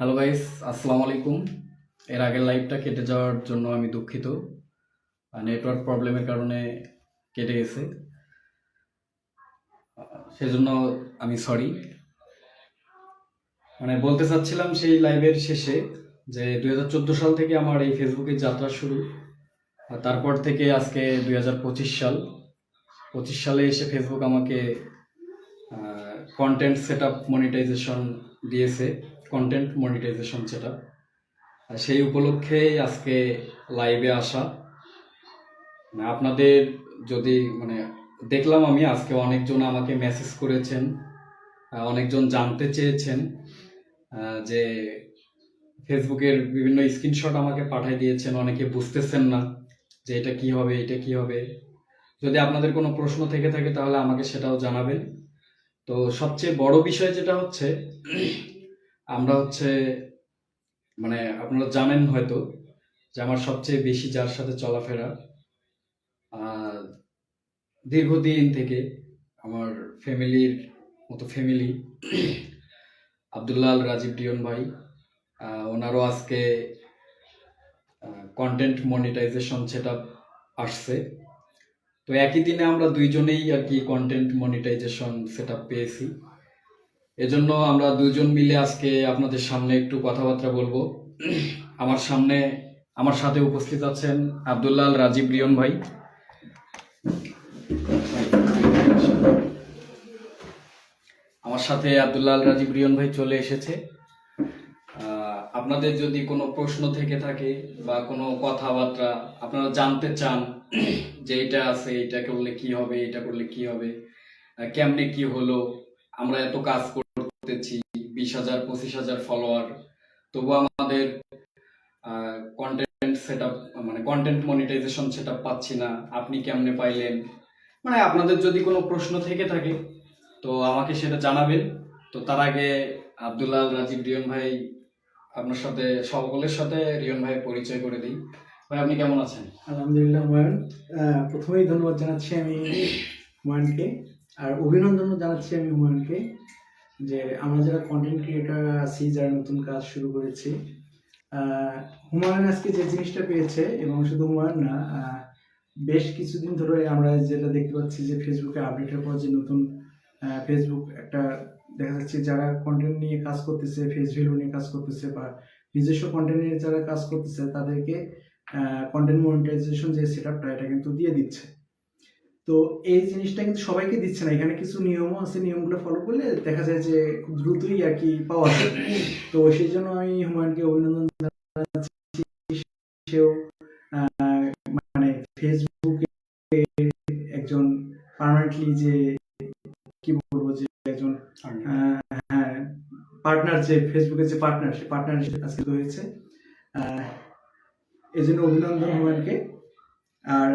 Hello guys, আসসালামু আলাইকুম। এর আগের লাইভটা কেটে যাওয়ার জন্য আমি দুঃখিত। নেটওয়ার্ক প্রবলেমের কারণে কেটে গেছে, সেজন্য আমি সরি। বলতে চাচ্ছিলাম সেই লাইভের শেষে যে 2014 সাল থেকে আমার এই ফেসবুকের যাত্রা শুরু। আর তারপর থেকে আজকে 2025 সাল। 25 সালে এসে ফেসবুক আমাকে কন্টেন্ট সেট আপ মনিটাইজেশন দিয়েছে, কন্টেন্ট মনিটাইজেশন সেট আপ। সেই উপলক্ষেই আজকে লাইভে আসা। আপনাদের যদি দেখলাম আমি আজকে অনেকজন আমাকে মেসেজ করেছেন, অনেকজন জানতে চেয়েছেন যে ফেসবুকের বিভিন্ন স্ক্রিনশট আমাকে পাঠিয়ে দিয়েছেন। অনেকে বুঝতেছেন না যে এটা কি হবে, এটা কি হবে। যদি আপনাদের কোনো প্রশ্ন থেকে থাকে তাহলে আমাকে সেটাও জানাবেন। তো সবচেয়ে বড় বিষয় যেটা হচ্ছে, আমরা আপনারা জানেন হয়তো যে আমার সবচেয়ে বেশি যার সাথে চলাফেরা দীর্ঘদিন থেকে আমার ফ্যামিলির মতো ফ্যামিলি আব্দুল্লাহ আল রাজীব রিয়ন ভাই, ওনারও আজকে কন্টেন্ট মনিটাইজেশন সেটআপ আসছে। তো একই দিনে আমরা দুইজনেই আর কি কন্টেন্ট মনিটাইজেশন সেটআপ পেয়েছি। এজন্য আমরা দুজন মিলে আজকে আপনাদের সামনে একটু কথাবার্তা বলবো। আমার সাথে উপস্থিত আছেন আব্দুল্লাহ আল রাজীব রিয়ন ভাই। আমার সাথে আব্দুল্লাহ আল রাজীব রিয়ন ভাই চলে এসেছে। আপনাদের যদি কোনো প্রশ্ন থেকে থাকে বা কোনো কথাবার্তা আপনারা জানতে চান যে এটা আছে, এটা করলে কি হবে, এটা করলে কি হবে, কেমনে কি হলো, আমরা এত কাজ করতেছি, 20,000 25,000 ফলোয়ার, তবু আমাদের content setup content monetisation setup পাচ্ছি না, আপনি কেমনে পাইলেন, আপনাদের যদি কোনো প্রশ্ন থেকে থাকে তো আমাকে সেটা জানাবেন। তো তার আগে আব্দুল্লাহ আল রাজীব রিয়ন ভাই, আপনার সাথে সকলের সাথে রিয়ন ভাই পরিচয় করে দিই। ভাই, আপনি কেমন আছেন? আলহামদুলিল্লাহ হুমায়ুন, প্রথমেই ধন্যবাদ জানাচ্ছি আমি হুমায়ুনকে, আর অভিনন্দন জানাচ্ছি আমি হুমায়ুনকে যে আমরা যারা কন্টেন্ট ক্রিয়েটার আছি, যারা নতুন কাজ শুরু করেছি, হুমায়ুন আজকে যে জিনিসটা পেয়েছে, এবং শুধু হুমায়ুন না, বেশ কিছুদিন ধরে আমরা যেটা দেখতে পাচ্ছি যে ফেসবুকে আপডেটের পর যে নতুন ফেসবুক একটা দেখা যাচ্ছে যারা কন্টেন্ট নিয়ে কাজ করতেছে, ফেস ভ্যালু নিয়ে কাজ করতেছে বা নিজস্ব কন্টেন্ট নিয়ে যারা কাজ করতেছে তাদেরকে কন্টেন্ট মনিটাইজেশন যে সেটআপটা এটা কিন্তু দিয়ে দিচ্ছে। তো এই জিনিসটা কিন্তু সবাইকে দিচ্ছে না, এখানে কিছু নিয়মও আছে, নিয়মগুলো ফলো করলে দেখা যায় যে খুব দ্রুতই আর কি পাওয়া যায়। তো সেই জন্য আমি হুমায়ুনকে অভিনন্দন জানাচ্ছি। সেও মানে ফেসবুকে একজন পার্মানেন্টলি যে কি বলবো যে একজন হ্যাঁ পার্টনার, যে ফেসবুকের যে পার্টনার, সে পার্টনার আজকে হয়েছে। এই জন্য অভিনন্দন হুমায়ুনকে। আর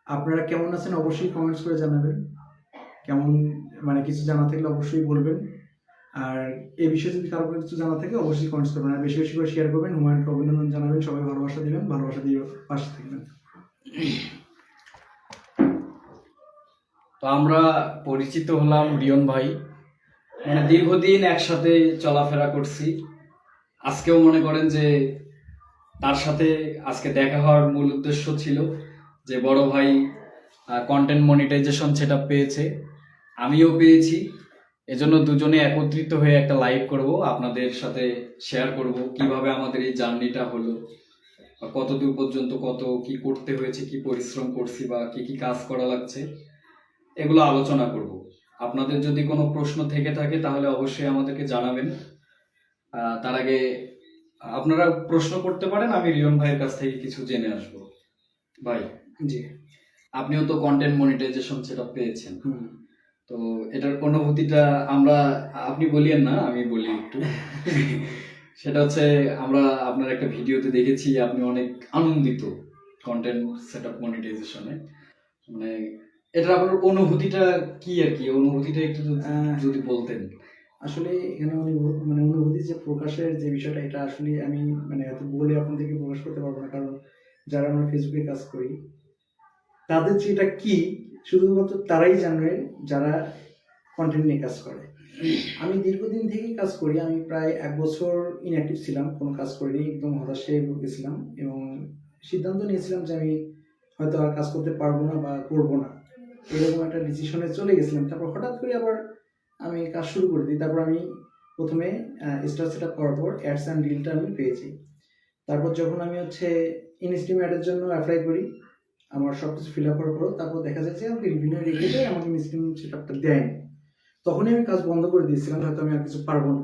আপনারা কেমন আছেন অবশ্যই কমেন্টস করে জানাবেন, কেমন কিছু জানা থাকলে অবশ্যই বলবেন। আর এই বিষয়ে যদি কারো কিছু জানা থাকে অবশ্যই কমেন্টস করবেন, আর বেশি বেশি করে শেয়ার করবেন। হুমায়ুনকে অভিনন্দন জানাবেন, সবাই ভালোবাসা দিবেন, ভালোবাসা দিয়ে পাশে থাকবেন। তো আমরা পরিচিত হলাম রিয়ন ভাই, দীর্ঘদিন একসাথে চলাফেরা করছি। আজকেও মনে করেন যে তার সাথে আজকে দেখা হওয়ার মূল উদ্দেশ্য ছিল যে বড় ভাই কন্টেন্ট মনিটাইজেশন সেটআপ পেয়েছে, আমিও পেয়েছি। এজন্য দুজনে একত্রিত হয়ে একটা লাইভ করব, আপনাদের সাথে শেয়ার করব কিভাবে আমাদের এই জার্নিটা হলো, কত দূর পর্যন্ত কত কি করতে হয়েছে, কি পরিশ্রম করছি বা কি কি কাজ করা লাগছে, এগুলো আলোচনা করব। আপনাদের যদি কোনো প্রশ্ন থেকে থাকে তাহলে অবশ্যই আমাদেরকে জানাবেন। তার আগে আপনারা প্রশ্ন করতে পারেন, আমি রিয়ন ভাইয়ের কাছ থেকে কিছু জেনে আসবো। ভাই, জি, আপনিও তো কন্টেন্ট মনিটাইজেশন সেটআপ পেয়েছেন, তো এটার অনুভূতিটা আপনি বলিয়েন না, আমি বলি একটু। সেটা হচ্ছে, আমরা আপনার একটা ভিডিওতে দেখেছি আপনি অনেক আনন্দিত কন্টেন্ট সেটআপ মনিটাইজেশনে। এটার আপনার অনুভূতিটা কি আর কি, অনুভূতিটা একটু যদি বলতেন। আসলে এখানে অনুভূতি যে প্রকাশের যে বিষয়টা, এটা আসলে আমি এত বলে আপনাদেরকে প্রকাশ করতে পারবো না, কারণ যারা আমরা ফেসবুকে কাজ করি তাদের যে এটা কি শুধুমাত্র তারাই জানবে যারা কন্টেন্ট নিয়ে কাজ করে। আমি দীর্ঘদিন থেকেই কাজ করি। আমি প্রায় 1 বছর ইনঅ্যাক্টিভ ছিলাম, কোনো কাজ করিনি, একদম হতাশায় ভুগেছিলাম এবং সিদ্ধান্ত নিয়েছিলাম যে আমি হয়তো আর কাজ করতে পারবো না বা করবো না, এরকম একটা ডিসিশনে চলে গেছিলাম। তারপর হঠাৎ করে আবার আমি কাজ শুরু করে দিই। তারপর আমি প্রথমে স্টার সেট আপ করার পর অ্যাডস অ্যান্ড রিলটা আমি পেয়েছি। তারপর যখন আমি হচ্ছে ইনস্ট্রিম অ্যাডের জন্য অ্যাপ্লাই করি, আমার সব কিছু ফিল আপ করার পর তারপর দেখা যায় যে আমাকে রিভিনিউ রেখে দেয়, আমাকে ইনস্ট্রিম সেট আপটা দেয়নি। তখনই আমি কাজ বন্ধ করে দিয়েছিলাম, হয়তো আমি আর কিছু পারবো না।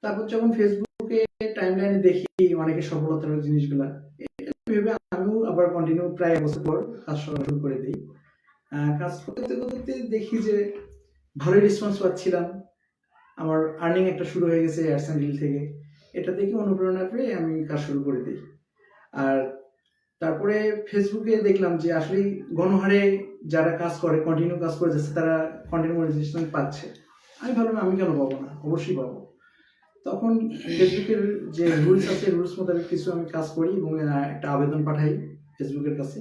তারপর যখন ফেসবুকে টাইম লাইনে দেখি অনেকে সফলতার জিনিসগুলা, এটা ভেবে আমিও আবার কন্টিনিউ প্রায় 1 বছর পর কাজ শুরু করে দিই। কাজ করতে করতে দেখি যে ভালোই রেসপন্স পাচ্ছিলাম, আমার আর্নিং একটা শুরু হয়ে গেছে অ্যাডস অ্যান্ড রিল থেকে। এটা দেখে অনুপ্রেরণা পেয়ে আমি কাজ শুরু করে দিই। আর তারপরে ফেসবুকে দেখলাম যে আসলে গণহারে যারা কাজ করে, কন্টিনিউ কাজ করে যাচ্ছে, তারা কন্টেন্ট মনিটাইজেশন পাচ্ছে। আমি ভাবলাম আমি কেন পাবো না, অবশ্যই পাবো। তখন ফেসবুকের যে রুলস আছে, রুলস মোতাবেক কিছু আমি কাজ করি এবং একটা আবেদন পাঠাই ফেসবুকের কাছে।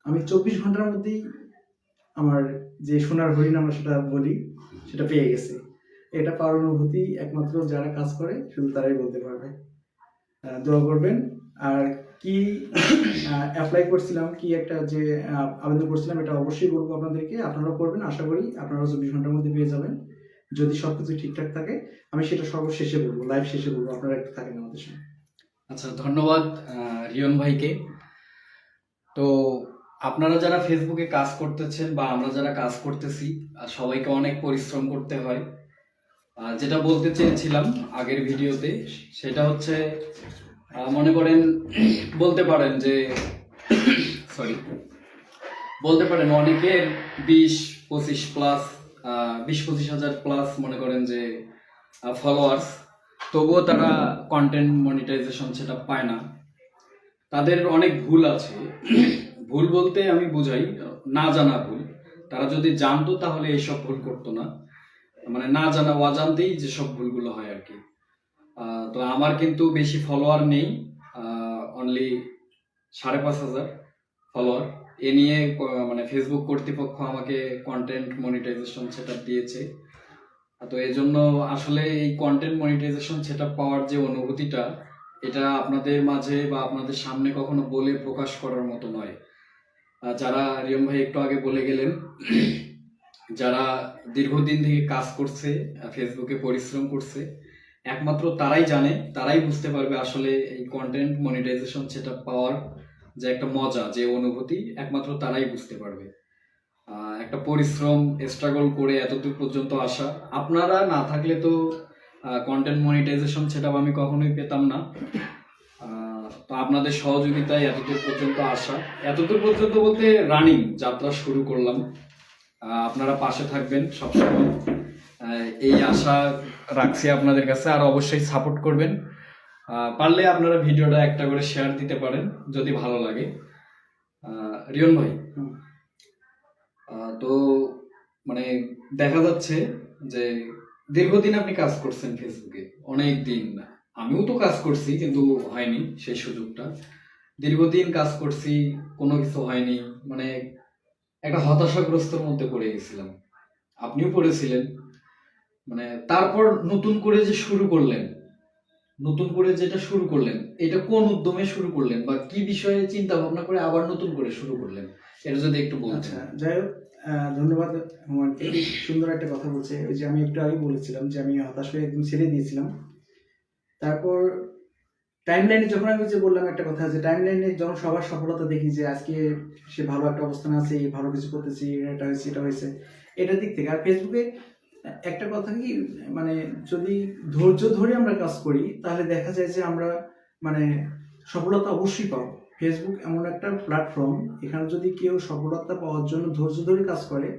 আমি 24 ঘন্টার মধ্যেই আমার যে সোনার হরিণ আমরা সেটা বলি, সেটা পেয়ে গেছে। এটা পাওয়ার অনুভূতি একমাত্র যারা কাজ করে শুধু তারাই বলতে পারবে। দোয়া করবেন। আর কি অ্যাপ্লাই করছিলাম, কি একটা যে আবেদন করছিলাম, এটা অবশ্যই বলবো আপনাদেরকে, আপনারাও করবেন। আশা করি আপনারাও 24 ঘন্টার মধ্যে পেয়ে যাবেন যদি সবকিছু ঠিকঠাক থাকে। আমি সেটা সর্বশেষে বলবো, লাইভ শেষে বলবো, আপনারা একটু থাকেন আমাদের সঙ্গে। আচ্ছা, ধন্যবাদ রিয়ন ভাইকে। তো আপনারা যারা ফেসবুকে কাজ করতেছেন বা আমরা যারা কাজ করতেছি, সবাইকে অনেক পরিশ্রম করতে হয়। যেটা বলতে চেয়েছিলাম আগের ভিডিওতে, সেটা হচ্ছে মনে করেন বলতে পারেন যে বলতে পারেন অনেকের 20-25 প্লাস 20-25 হাজার প্লাস মনে করেন যে ফলোয়ার্স, তবুও তারা কন্টেন্ট মনিটাইজেশন সেটা পায় না। তাদের অনেক ভুল আছে। ভুল বলতে আমি বুঝাই না জানা ভুল। তারা যদি জানতো তাহলে এইসব ভুল করতো না, মানে না জানা অজান্তেই যেসব ভুলগুলো হয় আর কি। তো আমার কিন্তু বেশি ফলোয়ার নেই, অনলি 5,500 ফলোয়ার। এ নিয়ে মানে ফেসবুক কর্তৃপক্ষ আমাকে কন্টেন্ট মনিটাইজেশন সেটআপ দিয়েছে। তো এই জন্য আসলে এই কন্টেন্ট মনিটাইজেশন সেটআপ পাওয়ার যে অনুভূতিটা, এটা আপনাদের মাঝে বা আপনাদের সামনে কখনো বলে প্রকাশ করার মতো নয়। যারা রিয়ন ভাই একটু আগে বলে গেলেন, যারা দীর্ঘদিন থেকে কাজ করছে, ফেসবুকে পরিশ্রম করছে, একমাত্র তারাই জানে, তারাই বুঝতে পারবে আসলে এই কন্টেন্ট মনিটাইজেশন সেটআপ পাওয়ার যে একটা মজা, যে অনুভূতি, একমাত্র তারাই বুঝতে পারবে। একটা পরিশ্রম, স্ট্রাগল করে এতদূর পর্যন্ত আসা, আপনারা না থাকলে তো কন্টেন্ট মনিটাইজেশন সেটআপ আমি কখনোই পেতাম না। তো আপনাদের সহযোগিতায় এতদূর পর্যন্ত আসা, এতদূর পর্যন্ত বলতে রানিং যাত্রা শুরু করলাম। আপনারা পাশে থাকবেন সবসময়, এই আশা রাখছি আপনাদের কাছে। আর অবশ্যই সাপোর্ট করবেন। পারলে আপনারা ভিডিওটা একটা করে শেয়ার দিতে পারেন যদি ভালো লাগে। রিয়ন ভাই, তো মানে দেখা যাচ্ছে যে দীর্ঘদিন আপনি কাজ করছেন ফেসবুকে, অনেক দিন। আমিও তো কাজ করছি কিন্তু হয়নি সেই সুযোগটা। দীর্ঘদিন কাজ করছি, কোনো কিছু হয়নি, মানে একটা হতাশাগ্রস্তর মধ্যে পড়ে গেছিলাম। আপনিও পড়েছিলেন। মানে তারপর নতুন করে যে শুরু করলেন, নতুন করে যেটা শুরু করলেন, এটা কোন উদ্যমে শুরু করলেন বা কি বিষয়ে চিন্তা ভাবনা করে আবার নতুন করে শুরু করলেন, এটা যদি একটু বলতেন। আচ্ছা, যাই হোক, ধন্যবাদ হুমায়ুনকে। সুন্দর একটা কথা বলছে। ওই যে আমি একটু আগে বলেছিলাম যে আমি হতাশ হয়ে একদম ছেড়ে দিয়েছিলাম। তারপর টাইম লাইনে যখন আমি যে বললাম একটা কথা, যে টাইম লাইনে যখন সবার সফলতা দেখি যে আজকে সে ভালো একটা অবস্থানে আছে, ভালো কিছু করতেছি, এটা হয়েছে, এটা হয়েছে, এটার দিক থেকে। আর ফেসবুকে একটা কথা কি, মানে যদি ধৈর্য ধরে আমরা কাজ করি তাহলে দেখা যায় যে আমরা মানে সফলতা অবশ্যই পাবো। ফেসবুক এমন একটা প্ল্যাটফর্ম, এখানে যদি কেউ সফলতা পাওয়ার জন্য ধৈর্য ধরে কাজ করে,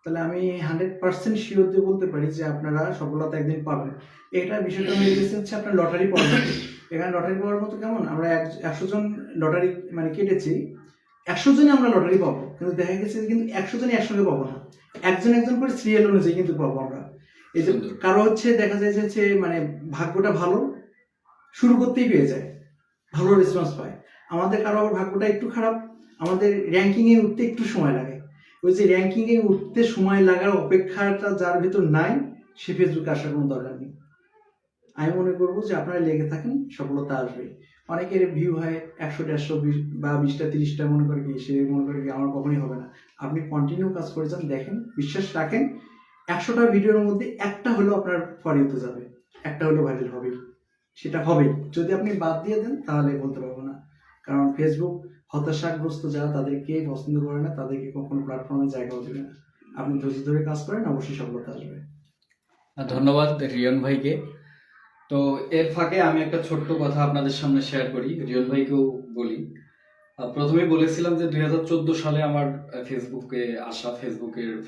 তাহলে আমি 100% শিওর দিয়ে বলতে পারি যে আপনারা সফলতা একদিন পাবেন। এটা বিষয়টা হয়ে গেছে হচ্ছে আপনার লটারি পাওয়ার মতো। এখানে লটারি পাওয়ার মতো কেমন, আমরা 100 জন লটারি মানে কেটেছি, 100 জনই আমরা লটারি পাবো, কিন্তু দেখা গেছে কিন্তু 100 জনই একসঙ্গে পাবো না, একজন একজন করে সিরিয়াল অনুযায়ী কিন্তু পাবো আমরা। এই যে কারো হচ্ছে দেখা যায় যে মানে ভাগ্যটা ভালো, শুরু করতেই পেয়ে যায়, ভালো রেসপন্স পায়। আমাদের কারো আবার ভাগ্যটা একটু খারাপ, আমাদের র্যাঙ্কিং এ উঠতে একটু সময় লাগে। ওই যে র্যাঙ্কিং এ উঠতে সময় লাগার অপেক্ষাটা যার ভিতর নাই, সে ফেসবুকে আসার কোনো দরকার নেই। আমি মনে করবো যে আপনারা লেগে থাকেন, সফলতা আসবে। অনেকের ভিউ হয় 100, 150 বা 20টা 30টা, মনে করে কি সে মনে করে কি আমার কখনই হবে না। আপনি কন্টিনিউ কাজ করে যান, দেখেন, বিশ্বাস রাখেন, 100টা ভিডিওর মধ্যে একটা হলেও আপনার ফর ইউতে যাবে, একটা হলেও ভাইরাল হবে, সেটা হবে। যদি আপনি বাদ দিয়ে দেন তাহলে বলতে পারবো না, কারণ ফেসবুক হতাশাগ্রস্ত যারা তাদেরকে পছন্দ করে না, তাদেরকে কখনো প্ল্যাটফর্মে জায়গাও দেবে না। আপনি ধৈর্য ধরে কাজ করেন, অবশ্যই সফলতা আসবে। ধন্যবাদ রিয়ন ভাইকে। তো এর ফাঁকে আমি একটা ছোট্ট কথা আপনাদের সামনে শেয়ার করি, রিয়ন ভাইকেও বলি। প্রথমে বলেছিলাম যে 2014 সালে আমার ফেসবুকে আসা,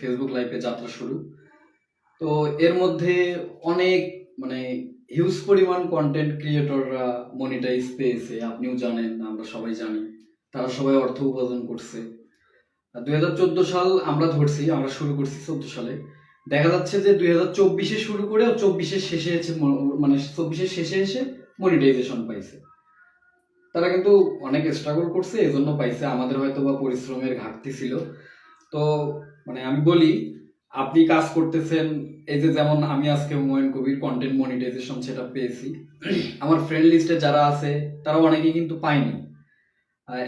ফেসবুক লাইভে যাত্রা শুরু। তো এর মধ্যে অনেক মানে হিউজ পরিমাণ কন্টেন্ট ক্রিয়েটররা মনিটাইজ পেয়েছে, আপনিও জানেন, আমরা সবাই জানি, তারা সবাই অর্থ উপার্জন করছে। 2014 সাল আমরা ধরছি, আমরা শুরু করছি 14 সালে। দেখা যাচ্ছে যে 2024-এ শুরু করে 24-এর শেষে এসে মানে 24-এর শেষে এসে মনিটাইজেশন পাইছে। তারা কিন্তু অনেক স্ট্রাগল করছে, এজন্য পাইছে। আমাদের হয়তো বা পরিশ্রমের ঘাটতি ছিল। তো মানে আমি বলি, আপনি কাজ করতেছেন, এই যে যেমন আমি আজকে হুমায়ুন কবির কন্টেন্ট মনিটাইজেশন সেটা পেয়েছি, আমার ফ্রেন্ড লিস্টে যারা আছে তারা অনেকেই কিন্তু পায়নি।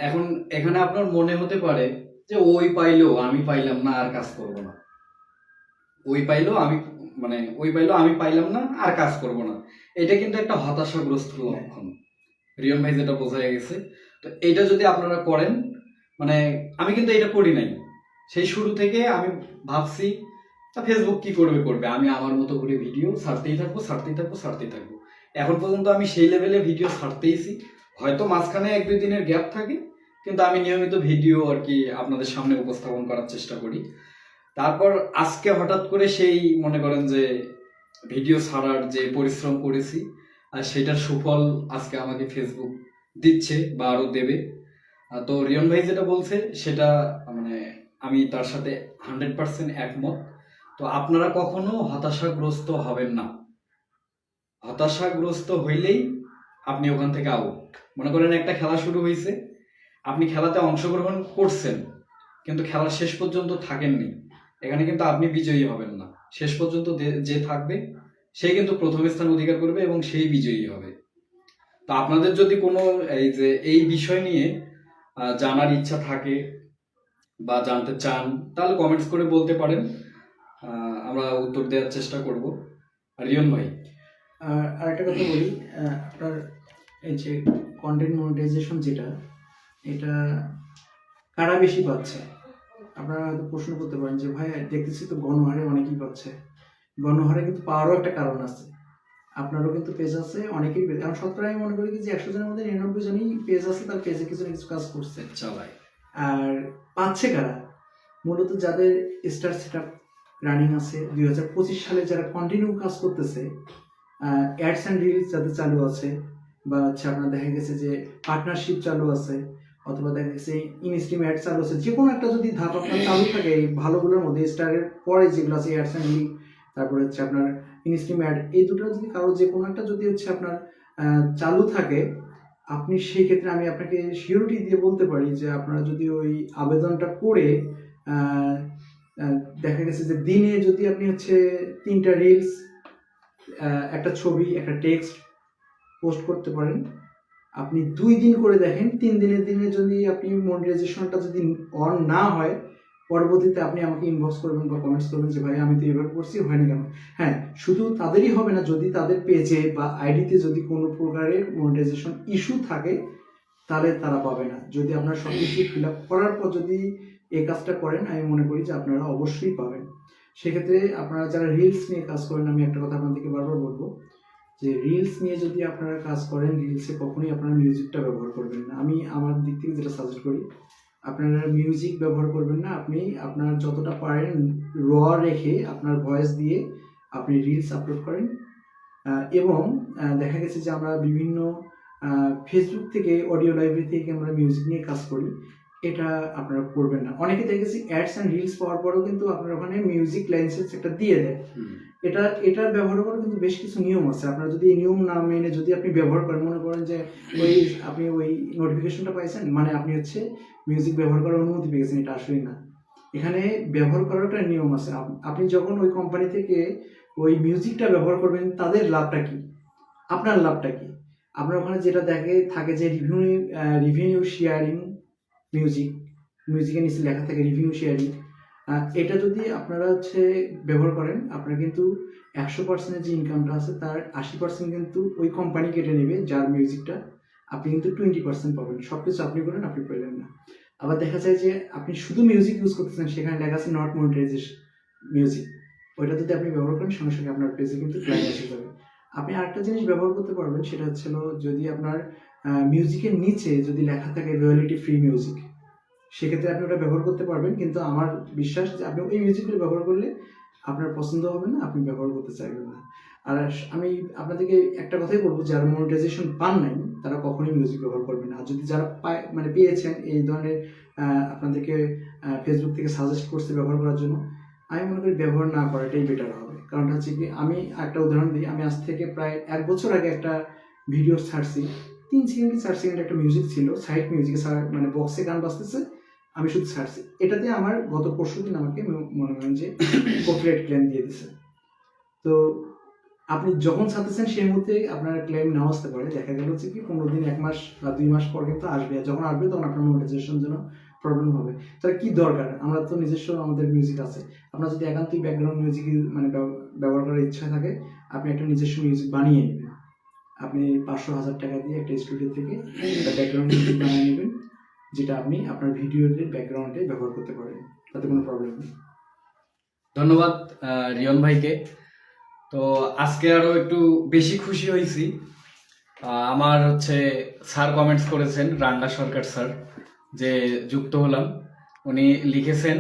এখন এখানে আপনার মনে হতে পারে যে ওই পাইলো আমি পাইলাম না, আর কাজ করব না। ওই পাইলো আমি পাইলাম না, আর কাজ করব না। এটা কিন্তু একটা হতাশাগ্রস্ত লক্ষণ। রিয়ন ভাই যেটা বোঝা গেছে। তো এইটা যদি আপনারা করেন, মানে আমি কিন্তু এটা করি নাই, সেই শুরু থেকে আমি ভাবছি ফেসবুক কি করবে, আমি আমার মতো করে ভিডিও ছাড়তেই থাকবো। এখন পর্যন্ত আমি সেই লেভেলে ভিডিও ছাড়তেইছি। হয়তো মাঝখানে 1-2 দিনের গ্যাপ থাকে, কিন্তু আমি নিয়মিত ভিডিও আর কি আপনাদের সামনে উপস্থাপন করার চেষ্টা করি। তারপর আজকে হঠাৎ করে সেই মনে করেন যে ভিডিও ছাড়ার যে পরিশ্রম করেছি, আর সেটার সুফল আজকে আমাকে ফেসবুক দিচ্ছে বা আরো দেবে। তো রিয়ন ভাই যেটা বলছে সেটা মানে আমি তার সাথে 100% একমত। তো আপনারা কখনো হতাশাগ্রস্ত হবেন না। হতাশাগ্রস্ত হইলেই আপনি ওখান থেকে আউট। মনে করেন একটা খেলা শুরু হয়েছে, আপনি খেলাতে অংশগ্রহণ করছেন, কিন্তু খেলার শেষ পর্যন্ত থাকেননি, এখানে কিন্তু আপনি বিজয়ী হবেন না। শেষ পর্যন্ত যে থাকবে সে কিন্তু প্রথম স্থান অধিকার করবে এবং সেই বিজয়ী হবে। তো আপনাদের যদি কোনো এই বিষয় নিয়ে জানার ইচ্ছা থাকে বা জানতে চান, তাহলে কমেন্টস করে বলতে পারেন, আমরা উত্তর দেওয়ার চেষ্টা করব। রিয়ন ভাই, আর একটা কথা বলি, আপনার এই যে কন্টেন্ট মনিটাইজেশন যেটা, এটা কারা বেশি পাচ্ছে? আপনারা হয়তো প্রশ্ন করতে পারেন যে ভাই দেখতেছি তো গণহারে অনেকেই পাচ্ছে। গণহারে কিন্তু পাওয়ারও একটা কারণ আছে। আপনারও কিন্তু পেজ আছে, অনেকেই আমি শতকরা আমি মনে করি যে 100 জনের মধ্যে 99 জনই পেজ আছে, তার পেজে কিছু না কিছু কাজ করছে। চালাই। আর পাচ্ছে কারা? মূলত যাদের স্টার সেটআপ রানিং আছে, 2025 সালে যারা কন্টিনিউ কাজ করতেছে, অ্যাডস অ্যান্ড রিলস যাদের চালু আছে, বা হচ্ছে আপনার দেখা গেছে যে পার্টনারশিপ চালু আছে, অথবা দেখা গেছে ইনস্ট্রিম অ্যাড চালু আছে, যে কোনো একটা যদি ধাপ আপনার চালু থাকে এই ভালোগুলোর মধ্যে, স্টারের পরে যেগুলো আছে অ্যাডস অ্যান্ড রিল, তারপরে হচ্ছে আপনার ইনস্ট্রিম অ্যাড, এই দুটো যদি কারো যে কোনো একটা যদি হচ্ছে আপনার চালু থাকে, আপনি সেই ক্ষেত্রে আমি আপনাকে সিওরিটি দিয়ে বলতে পারি যে আপনারা যদি ওই আবেদনটা করে দেখা গেছে যে দিনে যদি আপনি হচ্ছে 3টা রিলস, একটা ছবি, একটা টেক্সট পোস্ট করতে পারেন, আপনি 2 দিন করে দেখেন, 3 দিনের দিনে যদি আপনি মনিটাইজেশনটা যদি অন না হয়, পরবর্তীতে আপনি আমাকে ইনবক্স করবেন বা কমেন্টস করবেন যে ভাই আমি তো এভাবে করছি, হয়নি কেন। হ্যাঁ, শুধু তাদেরই হবে না, যদি তাদের পেজে বা আইডিতে যদি কোনো প্রকারের মনিটাইজেশন ইস্যু থাকে তাহলে তারা পাবে না। যদি আপনারা সব কিছু ফিল আপ করার পর যদি এই কাজটা করেন, আমি মনে করি যে আপনারা অবশ্যই পাবেন। সেক্ষেত্রে আপনারা যারা রিলস নিয়ে কাজ করেন, আমি একটা কথা আপনাদেরকে বারবার বলবো যে রিলস নিয়ে যদি আপনারা কাজ করেন, রিলসে কখনোই আপনারা মিউজিকটা ব্যবহার করবেন না। আমি আমার দিক থেকে যেটা সাজেস্ট করি, আপনারা মিউজিক ব্যবহার করবেন না। আপনি আপনার যতটা পারেন র রেখে আপনার ভয়েস দিয়ে আপনি রিলস আপলোড করেন। এবং দেখা গেছে যে আমরা বিভিন্ন ফেসবুক থেকে, অডিও লাইব্রেরি থেকে আমরা মিউজিক নিয়ে কাজ করি, এটা আপনারা করবেন না। অনেকে দেখেছি অ্যাডস অ্যান্ড রিলস পাওয়ার পরেও কিন্তু আপনার ওখানে মিউজিক লাইসেন্স একটা দিয়ে দেয়। এটা ব্যবহার করার কিন্তু বেশ কিছু নিয়ম আছে। আপনারা যদি এই নিয়ম না মেনে যদি আপনি ব্যবহার করেন, মনে করেন যে আপনি ওই নোটিফিকেশনটা পাইছেন মানে আপনি হচ্ছে মিউজিক ব্যবহার করার অনুমতি পেয়েছেন, এটা আসলেই না। এখানে ব্যবহার করার একটা নিয়ম আছে। আপনি যখন ওই কোম্পানি থেকে ওই মিউজিকটা ব্যবহার করবেন, তাদের লাভটা কি, আপনার লাভটা কি? আপনার ওখানে যেটা থাকে যে রিভিনিউ শেয়ারিং মিউজিকের নিচে লেখা থাকে রিভিনিউ শেয়ারিং। এটা যদি আপনারা ব্যবহার করেন, আপনার কিন্তু 100% যে ইনকামটা আছে তার 80% কিন্তু ওই কোম্পানি কেটে নেবে যার মিউজিকটা, আপনি কিন্তু 20% পাবেন। সব কিছু আপনি করেন, আপনি পেলেন না। আবার দেখা যায় যে আপনি শুধু মিউজিক ইউজ করতেছেন, সেখানে লেখা আছে নট মনিটাইজেশন মিউজিক, ওইটা যদি আপনি ব্যবহার করেন সঙ্গে সঙ্গে আপনার পেজে কিন্তু ক্লাইক এসে যাবে। আপনি আরেকটা জিনিস ব্যবহার করতে পারবেন, সেটা যদি আপনার মিউজিকের নিচে যদি লেখা থাকে রয়্যালিটি ফ্রি মিউজিক, সেক্ষেত্রে আপনি ওটা ব্যবহার করতে পারবেন। কিন্তু আমার বিশ্বাস যে আপনি ওই মিউজিকগুলো ব্যবহার করলে আপনার পছন্দ হবে না, আপনি ব্যবহার করতে চাইবেন না। আর আমি আপনাদেরকে একটা কথাই বলবো, যারা মনিটাইজেশন পান নাই তারা কখনোই মিউজিক ব্যবহার করবেন না। আর যদি যারা পেয়েছেন, এই ধরনের আপনাদেরকে ফেসবুক থেকে সাজেস্ট করছে ব্যবহার করার জন্য, আমি মনে করি ব্যবহার না করাটাই বেটার হবে। কারণ কি, আমি একটা উদাহরণ দিই, আমি আজ থেকে প্রায় 1 বছর আগে একটা ভিডিও ছাড়ছি, 3 সেকেন্ড কি 4 সেকেন্ড একটা মিউজিক ছিল, সাইড মিউজিকে বক্সে গান বাজতেছে, আমি শুধু ছাড়ছি। এটাতে আমার গত পরশুদিন আমাকে মনে করেন যে কপিরাইট ক্লেম দিয়ে দিছে। তো আপনি যখন ছাড়তেছেন সেই মুহূর্তে আপনার ক্লেম নাও আসতে পারে। দেখা গেল কি 15 দিন, 1 মাস বা 2 মাস পর কিন্তু আসবে। আর যখন আসবে তখন আপনার মনিটাইজেশনের জন্য প্রবলেম হবে। তাহলে কি দরকার? আমরা তো নিজস্ব আমাদের মিউজিক আছে। আপনার যদি একান্তই ব্যাকগ্রাউন্ড মিউজিক ব্যবহার করার ইচ্ছা থাকে, আপনি একটা নিজস্ব মিউজিক বানিয়ে নেবেন। আপনি 500-1000 টাকা দিয়ে একটা স্টুডিও থেকে একটা ব্যাকগ্রাউন্ড মিউজিক বানিয়ে নেবেন, যেটা আপনি আপনার ভিডিওর ব্যাকগ্রাউন্ডে ব্যবহার করতে পারেন, তাতে কোনো প্রবলেম নেই। ধন্যবাদ রিয়ন ভাইকে। তো আজকে আরো একটু বেশি খুশি হয়েছি। আমার স্যার কমেন্টস করেছেন, রাঙ্গা সরকার স্যার, যে যুক্ত হলাম। উনি লিখেছেন,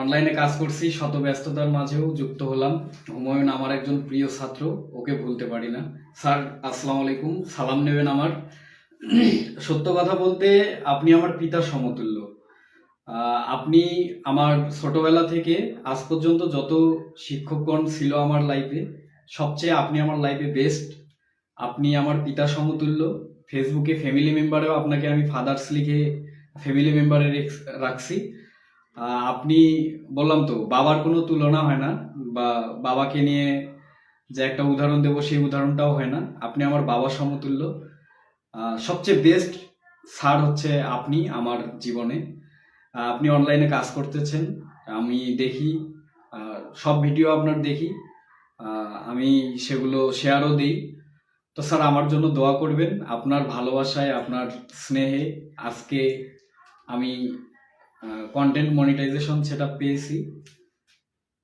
অনলাইনে কাজ করছি, শত ব্যস্ততার মাঝেও যুক্ত হলাম। হুমায়ুন আমার একজন প্রিয় ছাত্র, ওকে ভুলতে পারি না। স্যার আসসালামু আলাইকুম, সালাম নেবেন আমার। সত্য কথা বলতে আপনি আমার পিতার সমতুল্য। আপনি আমার ছোটবেলা থেকে আজ পর্যন্ত যত শিক্ষকগণ ছিল আমার লাইফে, সবচেয়ে আপনি আমার লাইফে বেস্ট। আপনি আমার পিতা সমতুল্য। ফেসবুকে ফ্যামিলি মেম্বারেও আপনাকে আমি ফাদার্স লিখে ফ্যামিলি মেম্বারে রাখছি। আপনি বললাম তো, বাবার কোনো তুলনা হয় না, বা বাবাকে নিয়ে যে একটা উদাহরণ দেবো সেই উদাহরণটাও হয় না। আপনি আমার বাবা সমতুল্য। সবচেয়ে বেস্ট স্যার আপনি আমার জীবনে। আপনি অনলাইনে কাজ করতেছেন, আমি দেখি, সব ভিডিও আপনার দেখি, আমি সেগুলো শেয়ারও দিই। তো স্যার আমার জন্য দোয়া করবেন। আপনার ভালোবাসায়, আপনার স্নেহে আজকে আমি কন্টেন্ট মনিটাইজেশন সেটা পেয়েছি।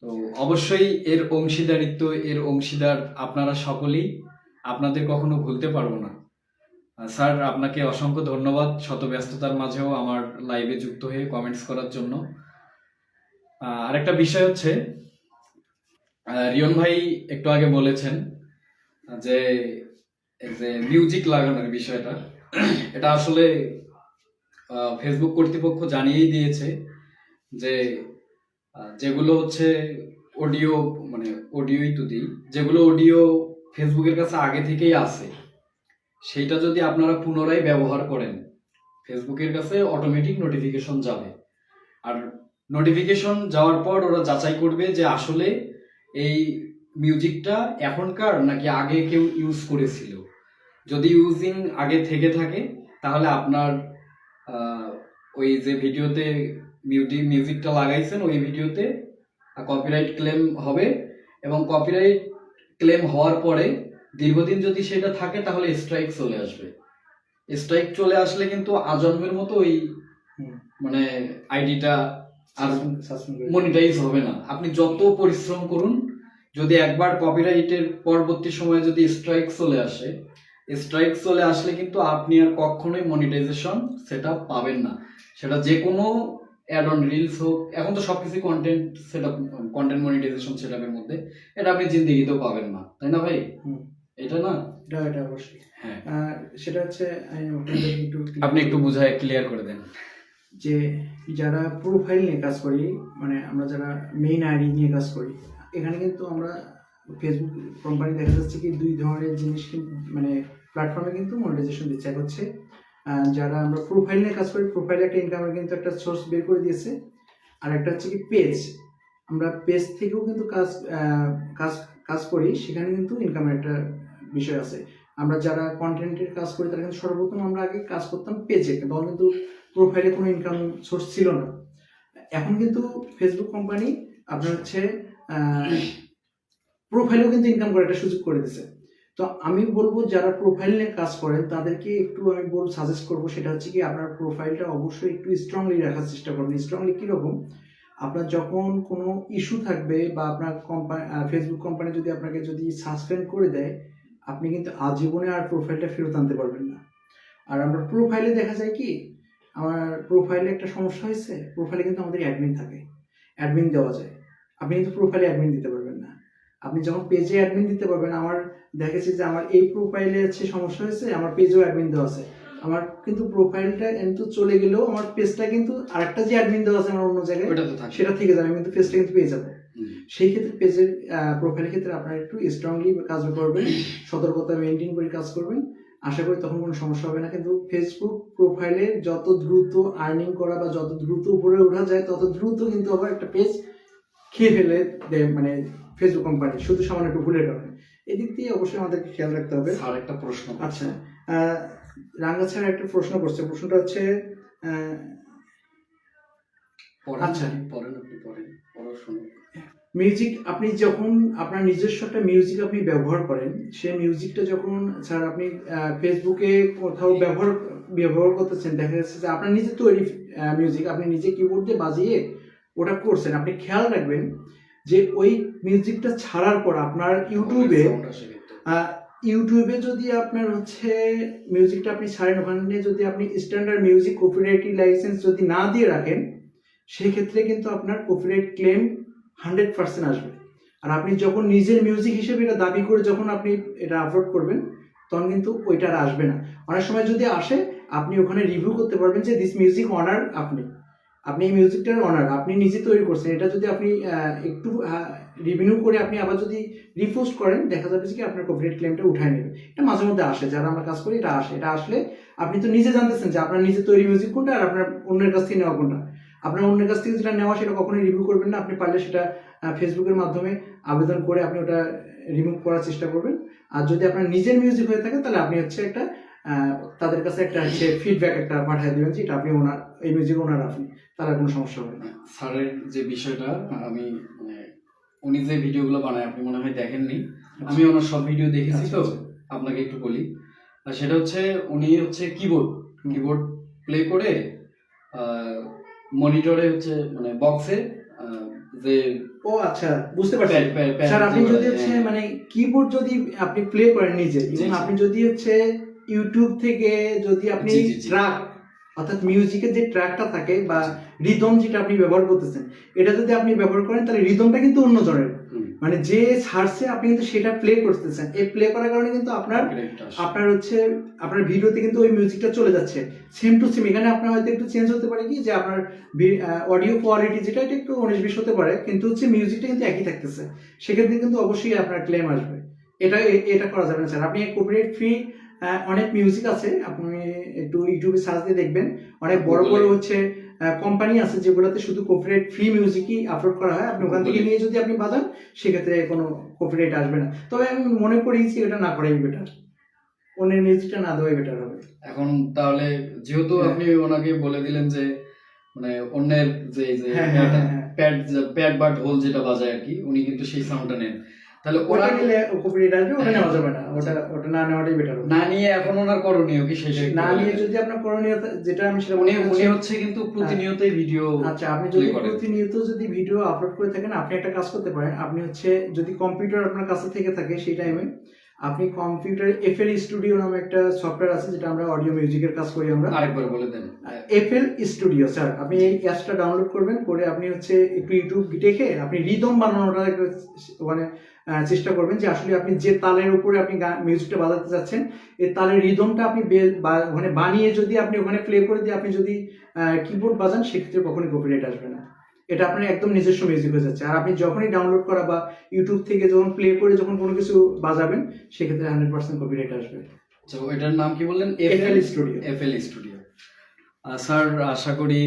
তো অবশ্যই এর অংশীদার আপনারা সকলেই। আপনাদের কখনো ভুলতে পারবো না। স্যার আপনাকে অসংখ্য ধন্যবাদ, শত ব্যস্ততার মাঝেও আমার লাইভে যুক্ত হয়ে কমেন্টস করার জন্য। আরেকটা বিষয় রিয়ন ভাই একটু আগে বলেছেন যে মিউজিক লাগানোর বিষয়টা, এটা আসলে ফেসবুক কর্তৃপক্ষ জানিয়েই দিয়েছে যে যেগুলো অডিও, মানে অডিওই তো দিই, যেগুলো অডিও ফেসবুকের কাছে আগে থেকেই আছে, সেইটা যদি আপনারা পুনরায় ব্যবহার করেন, ফেসবুকের কাছে অটোমেটিক নোটিফিকেশন যাবে। আর নোটিফিকেশন যাওয়ার পর ওরা যাচাই করবে যে আসলে এই মিউজিকটা এখনকার নাকি আগে কেউ ইউজ করেছিল। যদি ইউজিং আগে থেকে থাকে, তাহলে আপনার ওই যে ভিডিওতে মিউজিকটা লাগাইছেন ওই ভিডিওতে কপিরাইট ক্লেম হবে, এবং কপিরাইট ক্লেম হওয়ার পরে দীর্ঘদিন যদি সেটা থাকে তাহলে স্ট্রাইক চলে আসবে। স্ট্রাইক চলে আসলে কিন্তু আজন্মের মতো ওই মানে আইডিটা আর মনিটাইজ হবে না। আপনি যত পরিশ্রম করুন, যদি একবার কপিরাইটের পরবর্তী সময়ে যদি স্ট্রাইক চলে আসলে কিন্তু আপনি আর কখনোই মনিটাইজেশন সেটা পাবেন না। সেটা যে কোনো অ্যাড অন রিলস হোক, এখন তো সবকিছু কন্টেন্ট মনিটাইজেশন সেটআপের মধ্যে, এটা আপনি জিন্দেগিতেও পাবেন না, তাই না ভাই? এটা না, এটা অবশ্যই। হ্যাঁ, সেটা আপনি একটু বুঝায় ক্লিয়ার করে দেন। যে যারা প্রোফাইল নিয়ে কাজ করি, মানে আমরা যারা মেইন আইডি নিয়ে কাজ করি, এখানে কিন্তু আমরা ফেসবুক কোম্পানি দেখা যাচ্ছে কি 2 ধরনের জিনিস, মানে প্ল্যাটফর্মে কিন্তু মনিটাইজেশন দিচ্ছে। এক হচ্ছে যারা আমরা প্রোফাইল নিয়ে কাজ করি, প্রোফাইলে একটা ইনকামের কিন্তু একটা সোর্স বের করে দিয়েছে। আর একটা হচ্ছে কি পেজ, আমরা পেজ থেকেও কিন্তু কাজ কাজ করি, সেখানে কিন্তু ইনকামের একটা বিষয় আছে। আমরা যারা কন্টেন্টের কাজ করি তারা কিন্তু সর্বপ্রথম আমরা আগে কাজ করতাম পেজে, তখন কিন্তু প্রোফাইলে কোনো ইনকাম সোর্স ছিল না। এখন কিন্তু ফেসবুক কোম্পানি আপনার হচ্ছে প্রোফাইলেও কিন্তু ইনকাম করার একটা সুযোগ করে দিচ্ছে। তো আমি বলবো যারা প্রোফাইল নিয়ে কাজ করেন তাদেরকে একটু আমি সাজেস্ট করবো, সেটা হচ্ছে কি আপনার প্রোফাইলটা অবশ্যই একটু স্ট্রংলি রাখার চেষ্টা করবেন। স্ট্রংলি কীরকম, আপনার যখন কোনো ইস্যু থাকবে বা আপনার ফেসবুক কোম্পানি যদি আপনাকে যদি সাসপেন্ড করে দেয়, আপনি কিন্তু আজীবনে আর প্রোফাইলটা ফেরত আনতে পারবেন না। আর আমরা প্রোফাইলে দেখা যায় কি, আমার প্রোফাইলে একটা সমস্যা হয়েছে, প্রোফাইলে কিন্তু আমাদের অ্যাডমিন থাকে, অ্যাডমিন দেওয়া যায়। আপনি কিন্তু প্রোফাইলে অ্যাডমিন দিতে পারবেন না। আপনি যখন পেজে অ্যাডমিন দিতে পারবেন, আমার দেখেছি যে আমার এই প্রোফাইলে হচ্ছে সমস্যা হয়েছে, আমার পেজেও অ্যাডমিন দেওয়া আছে, আমার কিন্তু প্রোফাইলটা কিন্তু চলে গেলেও আমার পেজটা কিন্তু আরেকটা যে অ্যাডমিন দেওয়া আছে আমার অন্য জায়গায় সেটা থেকে যাবে, আমি কিন্তু পেজটা কিন্তু পেয়ে যাবো। সেই ক্ষেত্রে পেজের প্রোফাইলের ক্ষেত্রে আপনারা একটু স্ট্রংলি কাজ করবেন, সতর্কতা মেনটেন করে কাজ করবেন, আশা করি তখন কোনো সমস্যা হবে না। কিন্তু ফেসবুক প্রোফাইলে যত দ্রুত আর্নিং করা বা যত দ্রুত উপরে ওঠা যায় তত দ্রুত কিন্তু আবার একটা পেজ খেয়ে ফেলে দেয়, মানে ফেসবুক কোম্পানি, শুধু সামান্য একটু ভুলের কারণে। এদিক দিয়ে অবশ্যই আমাদেরকে খেয়াল রাখতে হবে। আর একটা প্রশ্ন, আচ্ছা, রাঙ্গা স্যার একটা প্রশ্ন করছে, প্রশ্নটা হচ্ছে আচ্ছা মিউজিক, আপনি যখন আপনার নিজস্ব একটা মিউজিক আপনি ব্যবহার করেন, সেই মিউজিকটা যখন স্যার আপনি ফেসবুকে কোথাও ব্যবহার করতেছেন, দেখা যাচ্ছে যে আপনার নিজে তৈরি মিউজিক আপনি নিজে কিবোর্ড দিয়ে বাজিয়ে ওটা করছেন, আপনি খেয়াল রাখবেন যে ওই মিউজিকটা ছাড়ার পর আপনার ইউটিউবে যদি আপনার হচ্ছে মিউজিকটা আপনি ছাড়েন, ওখানে যদি আপনি স্ট্যান্ডার্ড মিউজিক কপিরাইট লাইসেন্স যদি না দিয়ে রাখেন, সেই ক্ষেত্রে কিন্তু আপনার কপিরাইট ক্লেম 100% আসবে। আর আপনি যখন নিজের মিউজিক হিসেবে এটা দাবি করে যখন আপনি এটা আপলোড করবেন, তখন কিন্তু ওইটা আর আসবে না। অনেক সময় যদি আসে, আপনি ওখানে রিভিউ করতে পারবেন যে দিস মিউজিক অনার, আপনি এই মিউজিকটার অনার, আপনি নিজে তৈরি করছেন। এটা যদি আপনি একটু রিভিউ করে আপনি আবার যদি রিপোস্ট করেন, দেখা যাবে যে কি আপনার কপিরাইট ক্লেমটা উঠায় নেবে। এটা মাঝে মধ্যে আসে, যারা আমরা কাজ করি এটা আসে। এটা আসলে আপনি তো নিজে জানতেছেন যে আপনার নিজে তৈরি মিউজিক কোনটা আর আপনার অন্যের কাছ থেকে নেওয়া কোনটা। আপনার অন্যের কাছ থেকে যেটা নেওয়া সেটা কখনোই রিভিউ করবেন না। আপনি পারলে সেটা ফেসবুকের মাধ্যমে আবেদন করে আপনি ওটা রিমুভ করার চেষ্টা করবেন। আর যদি আপনার নিজের মিউজিক হয়ে থাকে, তাহলে আপনি হচ্ছে একটা তাদের কাছে একটা হচ্ছে ফিডব্যাক একটা পাঠিয়ে দেবেন যে এটা আপনি ওনার, এই মিউজিক ওনার আপনি, তাহলে কোনো সমস্যা হবে না। স্যারের যে বিষয়টা, আমি উনি যে ভিডিওগুলো বানায় আপনি মনে হয় দেখেননি, আমি ওনার সব ভিডিও দেখেছি, তো আপনাকে একটু বলি। সেটা হচ্ছে উনি হচ্ছে কিবোর্ড প্লে করে মনিটরে হচ্ছে মানে বক্সে যে আচ্ছা, বুঝতে পারছি স্যার। আপনি যদি হচ্ছে মানে কিবোর্ড যদি আপনি প্লে করেন নিজে, এবং আপনি যদি হচ্ছে ইউটিউব থেকে যদি আপনি ট্র্যাক, অর্থাৎ মিউজিকের যে ট্র্যাকটা থাকে বা রিদম যেটা আপনি ব্যবহার করতেছেন, এটা যদি আপনি ব্যবহার করেন, তাহলে রিদমটা কিন্তু অন্য জনের, মানে যে ছাড়ছে আপনি কিন্তু সেটা প্লে করতেছেন। এই প্লে করার কারণে কিন্তু আপনার হচ্ছে আপনার ভিডিওতে কিন্তু ওই মিউজিকটা চলে যাচ্ছে সেম টু সেম। এখানে আপনার হয়তো একটু চেঞ্জ হতে পারে কি, যে আপনার অডিও কোয়ালিটি যেটা এটা একটু 19-20 হতে পারে, কিন্তু হচ্ছে মিউজিকটা কিন্তু একই থাকতেছে। সেক্ষেত্রে কিন্তু অবশ্যই আপনার ক্লেম আসবে। এটা করা যাবে না স্যার। আপনি কপিরাইট ফ্রি অনেক মিউজিক আছে, আপনি একটু ইউটিউবে সার্চ দিয়ে দেখবেন, অনেক বড় বড় হচ্ছে কোম্পানি আছে যেগুলোতে শুধু কপিরাইট ফ্রি মিউজিকই আপলোড করা হয়। আপনি ওখান থেকে নিয়ে যদি আপনি বাজান, সেক্ষেত্রে কোনো কপিরাইট আসবে না। তবে আমি মনে করি যে এটা না করাই বেটার, অন্যের মিউজিকটা না দেওয়াই বেটার হবে। এখন তাহলে যেহেতু আপনি ওনাকে বলে দিলেন যে মানে অন্যের যে প্যাড বা ঢোল যেটা বাজায় আর কি, উনি কিন্তু সেই সাউন্ডটা নেন, তাহলে ওটা নিলে কপিরাইট আসবে, ওটা নেওয়া যাবে না। ওটা না নেওয়াটাই বেটার হবে। না নিয়ে এখন ওনার করণীয় কি সেটা না নিয়ে যদি আপনার করণীয় যেটা আমি সেটা উনি হচ্ছে কিন্তু প্রতিনিয়তই ভিডিও। আচ্ছা, আপনি যদি প্রতিনিয়ত যদি ভিডিও আপলোড করে থাকেন, আপনি একটা কাজ করতে পারেন। আপনি হচ্ছে যদি কম্পিউটার আপনার কাছে থেকে থাকে, সেই টাইমে আপনি কম্পিউটারে FL স্টুডিও নামে একটা সফটওয়্যার আছে, যেটা আমরা অডিও মিউজিকের কাজ করি। আমরা আরেকবার বলে দেন। FL স্টুডিও স্যার, আপনি এই অ্যাপসটা ডাউনলোড করবেন, করে আপনি হচ্ছে একটু ইউটিউব দেখে আপনি রিদম বানানোটা মানে চেষ্টা করবেন, যে আসলে আপনি যে তালের উপরে আপনি মিউজিকটা বাজাতে যাচ্ছেন, এই তালের রিদমটা আপনি ওখানে বানিয়ে যদি আপনি ওখানে প্লে করে দিয়ে আপনি যদি কিবোর্ড বাজান, সেক্ষেত্রে কখনোই কপিরাইট আসবে না। এটা আপনার একদম নিজস্ব মিউজিক হয়ে যাচ্ছে। আর আপনি যখনই ডাউনলোড করা বা ইউটিউব থেকে যখন প্লে করে যখন কোনো কিছু বাজাবেন, সেক্ষেত্রে 100% কপিরাইট আসবে। তো এটার নাম কি বললেন? FL studio. স্যার, আশা করি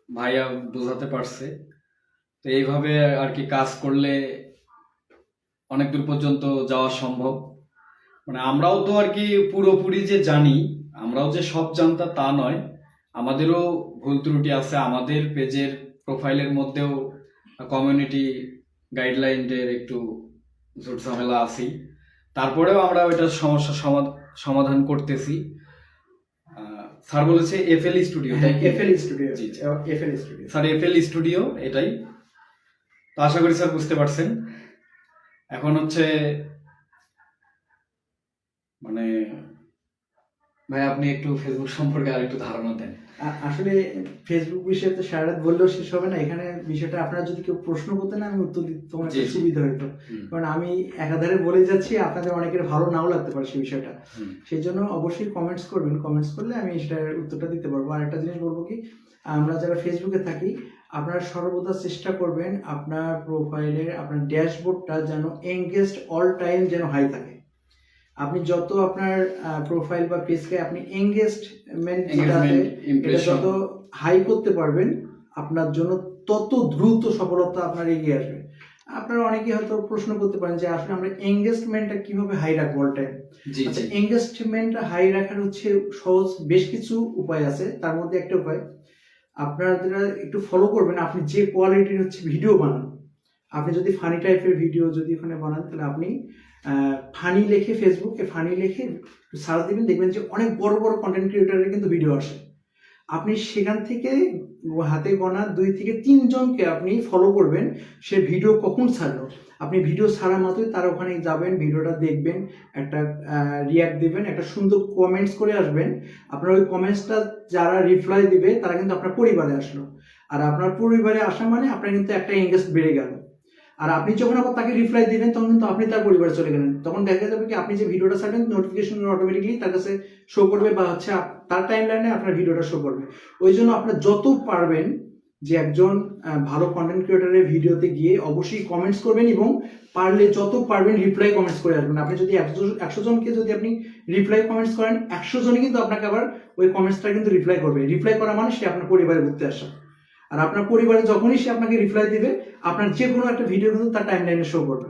ভাইয়া বোঝাতে পারছে। তো এইভাবে আর কি কাজ করলে অনেক দূর পর্যন্ত যাওয়া সম্ভব। মানে আমরাও তো আর কি পুরোপুরি যে জানি, আমরাও যে সব জানতা তা নয়, আমাদেরও ভুল ত্রুটি আছে। আমাদের পেজের প্রোফাইলের মধ্যেও কমিউনিটি গাইডলাইনের একটু ঝুট ঝামেলা আছেই। তারপরেও আমরা ওইটার সমস্যা সমাধান করতেছি। স্যার বলেছে এফএল স্টুডিও, এফএল স্টুডিও, জি জি, FL studio sir FL studio এটাই। তো আশা করি স্যার বুঝতে পারছেন। এখন হচ্ছে মানে ভাই আপনি একটু ফেসবুক সম্পর্কে আর একটু ধারণা দেন। আসলে ফেসবুক বিষয়ে তো সারা রাত বললেও শেষ হবে না। এখানে বিষয়টা আপনারা যদি কেউ প্রশ্ন করতেন আমি উত্তর দিতে তোমার জি, জি। সুবিধা হতো, কারণ আমি একাধারে বলে যাচ্ছি, আপনাদের অনেকের ভালো নাও লাগতে পারে সেই বিষয়টা। সেই জন্য অবশ্যই কমেন্টস করবেন, কমেন্টস করলে আমি সেটার উত্তরটা দিতে পারবো। আর একটা জিনিস বলবো কি, আমরা যারা ফেসবুকে থাকি আপনারা সর্বদা চেষ্টা করবেন আপনার প্রোফাইলের আপনার ড্যাশবোর্ডটা যেন এঙ্গেজড অল টাইম যেন হাই থাকে। আপনি যত আপনার প্রোফাইল বা পেজকে আপনি এঙ্গেজমেন্ট যত হাই করতে পারবেন আপনার জন্য তত দ্রুত সফলতা আপনার এগিয়ে আসবে। আপনারা অনেকে হয়তো প্রশ্ন করতে পারেন যে আসলে আমরা এঙ্গেজমেন্টটা কিভাবে হাই রাখবো অল টাইম। আচ্ছা, এঙ্গেজমেন্টটা হাই রাখার হচ্ছে সহজ বেশ কিছু উপায় আছে। তার মধ্যে একটা উপায় আপনারা একটু ফলো করবেন। আপনি যে কোয়ালিটির হচ্ছে ভিডিও বানান, আপনি যদি ফানি টাইপের ভিডিও যদি ওখানে বানান, তাহলে আপনি ফানি লিখে ফেসবুকে ফানি লিখে সার্চ দিবেন, দেখবেন যে অনেক বড় বড় কন্টেন্ট ক্রিয়েটরের কিন্তু ভিডিও আসে। আপনি সেখান থেকে হাতে গোনা 2 থেকে 3 জনকে আপনি ফলো করবেন, সে ভিডিও কখন ছাড়লো। আপনি ভিডিও ছাড়া মাত্রই তার ওখানে যাবেন, ভিডিওটা দেখবেন, একটা রিয়াক্ট দিবেন, একটা সুন্দর কমেন্টস করে আসবেন। আপনার ওই কমেন্টসটা যারা রিপ্লাই দিবে তারা কিন্তু আপনার পরিবারে আসলো, আর আপনার পরিবারে আসা মানে আপনার কিন্তু একটা এঙ্গেজ বেড়ে গেল। আর আপনি যখন আবার তাকে রিপ্লাই দিবেন তখন কিন্তু আপনি তার পরিবারে চলে গেলেন। তখন দেখা যাবে কি আপনি যে ভিডিওটা ছাড়বেন নোটিফিকেশন অটোমেটিকলি তার কাছে শো করবে, বা হচ্ছে তার টাইমলাইনে আপনার ভিডিওটা শো করবে। ওই জন্য আপনারা যত পারবেন যে একজন ভালো কন্টেন্ট ক্রিয়েটরের ভিডিওতে গিয়ে অবশ্যই কমেন্টস করবেন, এবং পারলে যত পারবেন রিপ্লাই কমেন্টস করে আসবেন। আপনি যদি 100 জনকে যদি আপনি রিপ্লাই কমেন্টস করেন, 100 জনই কিন্তু আপনাকে আবার ওই কমেন্টসটা কিন্তু রিপ্লাই করবে। রিপ্লাই করা মানে সে আপনার পরিবারে ঘুরতে আসা। আর আপনার পরিবারে যখনই সে আপনাকে রিপ্লাই দিবে, আপনার যে কোনো একটা ভিডিও কিন্তু তার টাইম লাইনে শো করবে।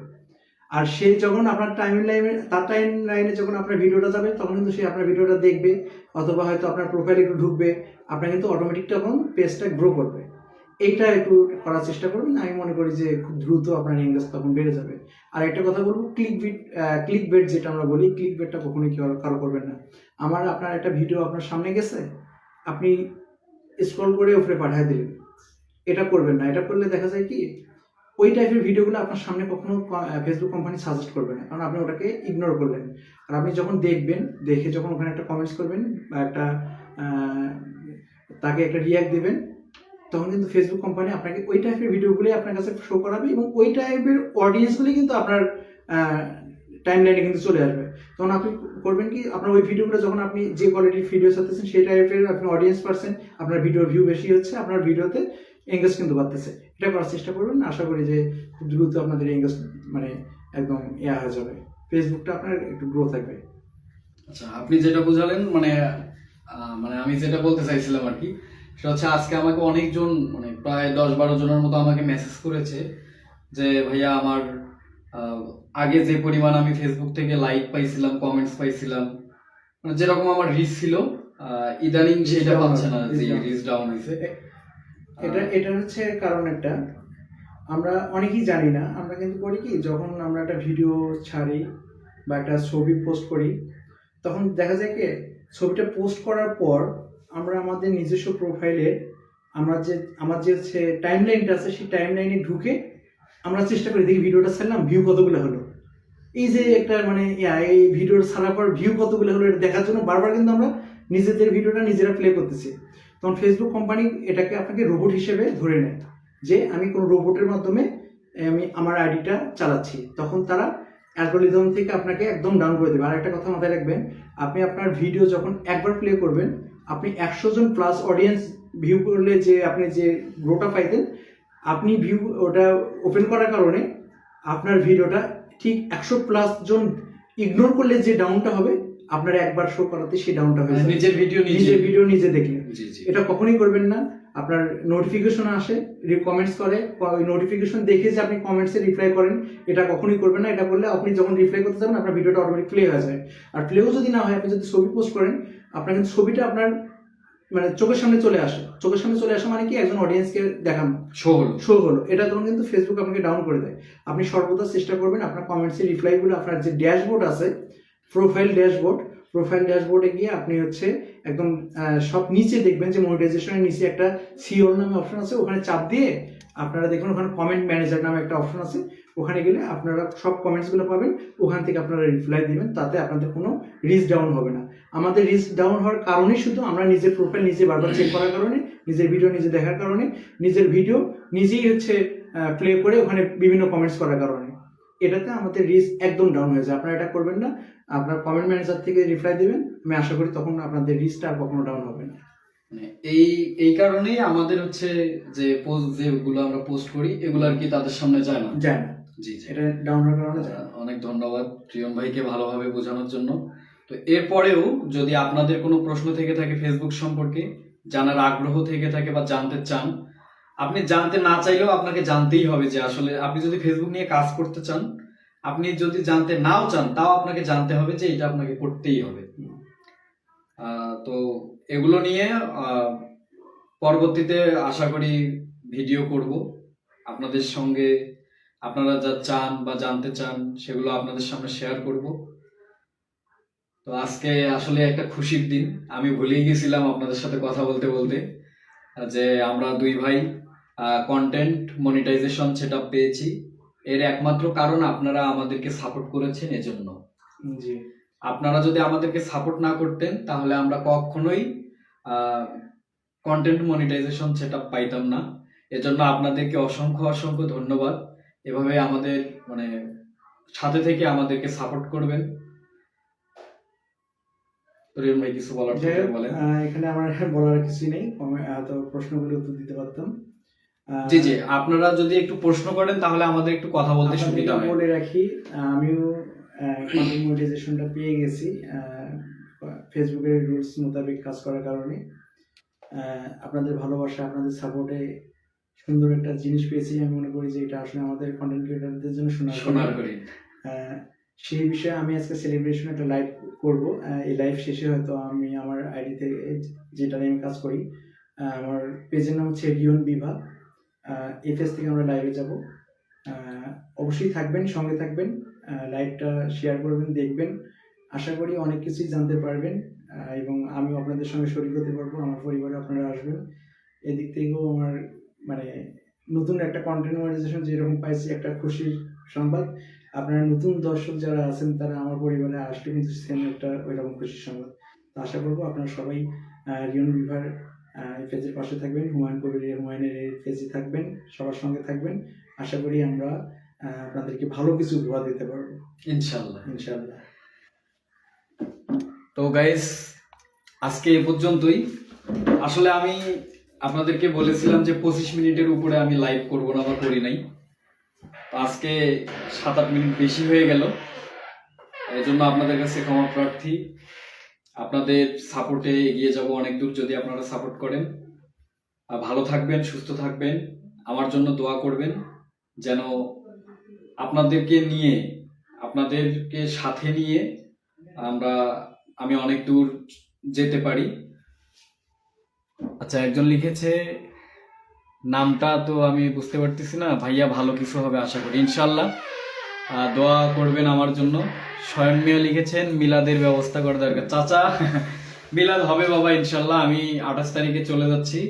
আর সে যখন আপনার তার টাইম লাইনে যখন আপনার ভিডিওটা যাবে, তখন কিন্তু সে আপনার ভিডিওটা দেখবে, অথবা হয়তো আপনার প্রোফাইলে একটু ঢুকবে, আপনার কিন্তু অটোমেটিক তখন পেজটা গ্রো করবে। এইটা একটু করার চেষ্টা করবেন। আমি মনে করি যে খুব দ্রুত আপনার এঙ্গেজ তখন বেড়ে যাবে। আর একটা কথা বলবো, ক্লিক বেট যেটা আমরা বলি, ক্লিক বেটটা কখনোই কারো করবেন না। আপনার একটা ভিডিও আপনার সামনে গেছে, আপনি স্ক্রল করে উপরে পাঠিয়ে দিলেন, এটা করবেন না। এটা করলে দেখা যায় কি ওই টাইপের ভিডিওগুলো আপনার সামনে কখনো ফেসবুক কোম্পানি সাজেস্ট করবে না, কারণ আপনি ওটাকে ইগনোর করলেন। আর আপনি যখন দেখবেন, দেখে যখন ওখানে একটা কমেন্টস করবেন বা একটা তাকে একটা রিয়াক্ট দেবেন, তখন কিন্তু ফেসবুক কোম্পানি আপনাকে ওই টাইপের ভিডিওগুলি আপনার কাছে শো করাবে, এবং ওই টাইপের অডিয়েন্সগুলি কিন্তু আপনার টাইম লাইনে কিন্তু চলে আসবে। তখন আপনি করবেন কি, আপনার ওই ভিডিওগুলো যখন আপনি যে কোয়ালিটির ভিডিও চাচ্ছেন সেই টাইপের আপনি অডিয়েন্স পাচ্ছেন, আপনার ভিডিওর ভিউ বেশি হচ্ছে, আপনার ভিডিওতে এঙ্গেজ কিন্তু বাড়তেছে। এটা করার চেষ্টা করবেন। আশা করি যে খুব দ্রুত আপনাদের এঙ্গেজ মানে একদম হয়ে যাবে, ফেসবুকটা আপনার একটু গ্রো থাকবে। আচ্ছা, আপনি যেটা বুঝালেন মানে আমি যেটা বলতে চাইছিলাম আর কি, সেটা হচ্ছে আজকে আমাকে অনেকজন মানে প্রায় 10-12 জনের মতো আমাকে মেসেজ করেছে যে ভাইয়া আমার আগে যে পরিমাণ আমি ফেসবুক থেকে লাইক পাইছিলাম, কমেন্টস পাইছিলাম, মানে যেরকম আমার রিচ ছিল, ইদানিং সেটা পাচ্ছে না, যে রিচ ডাউন হয়েছে। এটা হচ্ছে কারণ একটা আমরা অনেকেই জানি না। আমরা কিন্তু করি কি, যখন আমরা একটা ভিডিও ছাড়ি বা একটা ছবি পোস্ট করি, তখন দেখা যায় কি ছবিটা পোস্ট করার পর আমরা আমাদের নিজস্ব প্রোফাইলে আমার যে টাইম লাইনটা আছে সেই টাইম লাইনে ঢুকে আমরা চেষ্টা করি দেখি ভিডিওটা ছাড়লাম ভিউ কতগুলো হলো। এই যে একটা মানে এই ভিডিও ছাড়ার পর ভিউ কতগুলো হলো এটা দেখার জন্য বারবার কিন্তু আমরা নিজেদের ভিডিওটা নিজেরা প্লে করতেছি। তখন ফেসবুক কোম্পানি এটাকে আপনাকে রোবট হিসেবে ধরে নেয়, যে আমি কোনো রোবটের মাধ্যমে আমি আমার আইডিটা চালাচ্ছি। তখন তারা অ্যালগরিদম থেকে আপনাকে একদম ডাউন করে দেবে। আর একটা কথা মাথায় রাখবেন, আপনি আপনার ভিডিও যখন একবার প্লে করবেন, আপনি 100 জন প্লাস অডিয়েন্স ভিউ করলে যে আপনি যে গ্রোটা পাইতেন, আপনি ভিউ ওটা ওপেন করার কারণে আপনার ভিডিওটা ঠিক 100+ জন ইগনোর করলে যে ডাউনটা হবে, আপনার একবার শো করাতে সেই ডাউনটা হয়ে যাবে। নিজের ভিডিও নিজে দেখলে এটা কখনোই করবেন না। আপনার নোটিফিকেশন আসে, কমেন্টস করে, ওই নোটিফিকেশন দেখে যে আপনি কমেন্টসে রিপ্লাই করেন, এটা কখনোই করবেন না। এটা করলে আপনি যখন রিপ্লাই করতে যাবেন আপনার ভিডিওটা অটোমেটিক প্লে হয়ে যায়। আর প্লেও যদি না হয়, আপনি যদি ছবি পোস্ট করেন, আপনার কিন্তু ছবিটা আপনার মানে চোখের সামনে চলে আসে। চোখের সামনে চলে আসা মানে কি, একজন অডিয়েন্সকে দেখানো, শো হলো। এটা তখন কিন্তু ফেসবুক আপনাকে ডাউন করে দেয়। আপনি সর্বদা চেষ্টা করবেন আপনার কমেন্টসের রিপ্লাইগুলো, আপনার যে ড্যাশবোর্ড আছে, প্রোফাইল ড্যাশবোর্ডে গিয়ে আপনি হচ্ছে একদম সব নিচে দেখবেন যে মনিটাইজেশনের নিচে একটা সিওর নামে অপশন আছে, ওখানে চাপ দিয়ে আপনারা দেখবেন ওখানে কমেন্ট ম্যানেজার নামে একটা অপশন আছে। ওখানে গেলে আপনারা সব কমেন্টসগুলো পাবেন, ওখান থেকে আপনারা রিপ্লাই দিবেন, তাতে আপনাদের কোনো রিচ ডাউন হবে না। আমাদের রিচ ডাউন হওয়ার কারণেই শুধু আমরা নিজের প্রোফাইল নিজে বারবার চেক করার কারণে, নিজের ভিডিও নিজে দেখার কারণে, নিজের ভিডিও নিজেই হচ্ছে প্লে করে ওখানে বিভিন্ন কমেন্টস করার কারণে, এটাতে আমাদের রিচ একদম ডাউন হয়ে যায়। আপনারা এটা করবেন না, আপনার কমেন্ট ম্যানেজার থেকে রিপ্লাই দিবেন। আমি আশা করি তখন আপনাদের রিচটা আর কখনো ডাউন হবে না। এই কারণেই আমাদের হচ্ছে যে পোস্ট যেগুলো আমরা পোস্ট করি এগুলো আর কি তাদের সামনে যায় না। জি, এটা ডাউন হওয়ার কারণে যায় না। অনেক ধন্যবাদ রিয়ন ভাইকে ভালোভাবে বোঝানোর জন্য। তো এরপরেও যদি আপনাদের কোনো প্রশ্ন থেকে থাকে ফেসবুক সম্পর্কে, জানার আগ্রহ থেকে থাকে বা জানতে চান, আপনি জানতে না চাইলেও আপনাকে জানতেই হবে যে আসলে আপনি যদি ফেসবুক নিয়ে কাজ করতে চান, আপনি যদি জানতে নাও চান তাও আপনাকে জানতে হবে যে এটা আপনাকে করতেই হবে। তো এগুলো নিয়ে পরবর্তীতে আশা করি ভিডিও করব আপনাদের সঙ্গে, আপনারা যা চান বা জানতে চান সেগুলো আপনাদের সামনে শেয়ার করব। তো আজকে আসলে একটা খুশির দিন, আমি ভুলেই গেছিলাম আপনাদের সাথে কথা বলতে বলতে যে আমরা দুই ভাই কন্টেন্ট মনিটাইজেশন সেটআপ পেয়েছি। এর একমাত্র কারণ আপনারা আমাদেরকে সাপোর্ট করেছেন, এজন্য। জি, আপনারা যদি আমাদেরকে সাপোর্ট না করতেন তাহলে আমরা কখনোই কন্টেন্ট মনিটাইজেশন সেটআপ পাইতাম না। এজন্য আপনাদেরকে অসংখ্য ধন্যবাদ। এভাবে আমাদের মানে সাথে থেকে আমাদেরকে সাপোর্ট করবেন। রিয়ন ভাই কিছু বলার থাকলে বলেন। এখানে আমার বলার কিছু নেই, তো প্রশ্নগুলো উত্তর দিতে পারতাম। জি, আপনারা যদি একটু প্রশ্ন করেন তাহলে আমাদের একটু কথা বলতে সুবিধা হয়। বলে রাখি, আমিও কন্টেন্ট মনিটাইজেশনটা পেয়ে গেছি ফেসবুকের রুলস মোতাবেক কাজ করার কারণে। আপনাদের ভালোবাসা, আপনাদের সাপোর্টে সুন্দর একটা জিনিস পেয়েছি। আমি মনে করি যে এটা আসলে আমাদের কন্টেন্ট ক্রিয়েটরদের জন্য সোনার করি। সেই বিষয়ে আমি আজকে সেলিব্রেশন একটা লাইভ করব। এই লাইভ শেষে হয়তো আমি আমার আইডিতে, যেটা নিয়ে আমি কাজ করি, আমার পেজের নাম হচ্ছে রিয়ন বিভাগ, এই পেজ থেকে আমরা লাইভে যাব। অবশ্যই থাকবেন, সঙ্গে থাকবেন, লাইভটা শেয়ার করবেন, দেখবেন। আশা করি অনেক কিছুই জানতে পারবেন এবং আমি আপনাদের সঙ্গে শরীক হতে পারবো। আমার পরিবারে আপনারা আসবেন, এদিক থেকেও আমার মানে নতুন একটা কন্টেন্ট মনিটাইজেশন যেরকম পাইছি একটা খুশির সংবাদ, আপনারা নতুন দর্শক যারা আছেন তারা আমার পরিবারে আসলে কিন্তু সেম একটা ওইরকম খুশির সংবাদ। তো আশা করবো আপনারা সবাই রিয়ন বিভার পেজের পাশে থাকবেন, হুমায়ুন কবিরের হুমায়ুনের এই পেজে থাকবেন, সবার সঙ্গে থাকবেন। আশা করি আমরা আপনাদেরকে ভালো কিছু উপহার দিতে পারবো ইনশাআল্লাহ। তো গাইস, আজকে এ পর্যন্তই। আসলে আমি আপনাদেরকে বলেছিলাম যে 25 মিনিটের উপরে আমি লাইভ করব না বা করি নাই। আজকে 7-8 মিনিট বেশি হয়ে গেল, এই জন্য আপনাদের কাছে ক্ষমা প্রার্থী। আপনাদের সাপোর্টে এগিয়ে যাব অনেক দূর যদি আপনারা সাপোর্ট করেন। ভালো থাকবেন, সুস্থ থাকবেন, আমার জন্য দোয়া করবেন যেন আপনাদেরকে সাথে নিয়ে আমি অনেক দূর যেতে পারি। আচ্ছা, একজন লিখেছে, নামটা তো আমি বুঝতে পারতেছি না, ভাইয়া ভালো কিছু হবে আশা করি ইনশাল্লাহ। দোয়া করবেন আমার জন্য। স্বয়ং মিয়া লিখেছেন, মিলাদের ব্যবস্থা করা দরকার। চাচা, মিলাদ হবে বাবা ইনশাল্লাহ। আমি 28 তারিখে চলে যাচ্ছি,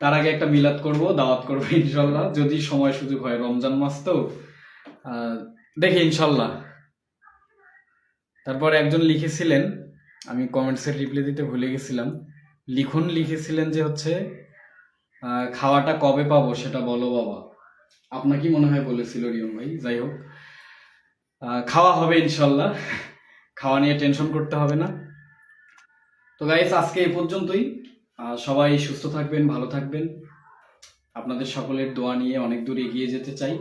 তার আগে একটা মিলাদ করব, দাওয়াত করবো ইনশাল্লাহ, যদি সময় সুযোগ হয়। রমজান মাস তো দেখি ইনশাল্লাহ। তারপর একজন লিখেছিলেন, আমি কমেন্টসের রিপ্লাই দিতে ভুলে গেছিলাম, লিখেছিলেন যে হচ্ছে খাওয়াটা কবে পাবো সেটা বলো বাবা। আপনার কি মনে হয় বলেছিল রিয়ন ভাই? যাই হোক, খাওয়া হবে ইনশাল্লাহ, খাওয়া নিয়ে টেনশন করতে হবে না। তো গাইস, আজকে এই পর্যন্তই। সবাই সুস্থ থাকবেন, ভালো থাকবেন। আপনাদের সকলের দোয়া নিয়ে অনেক দূর এগিয়ে যেতে চাই।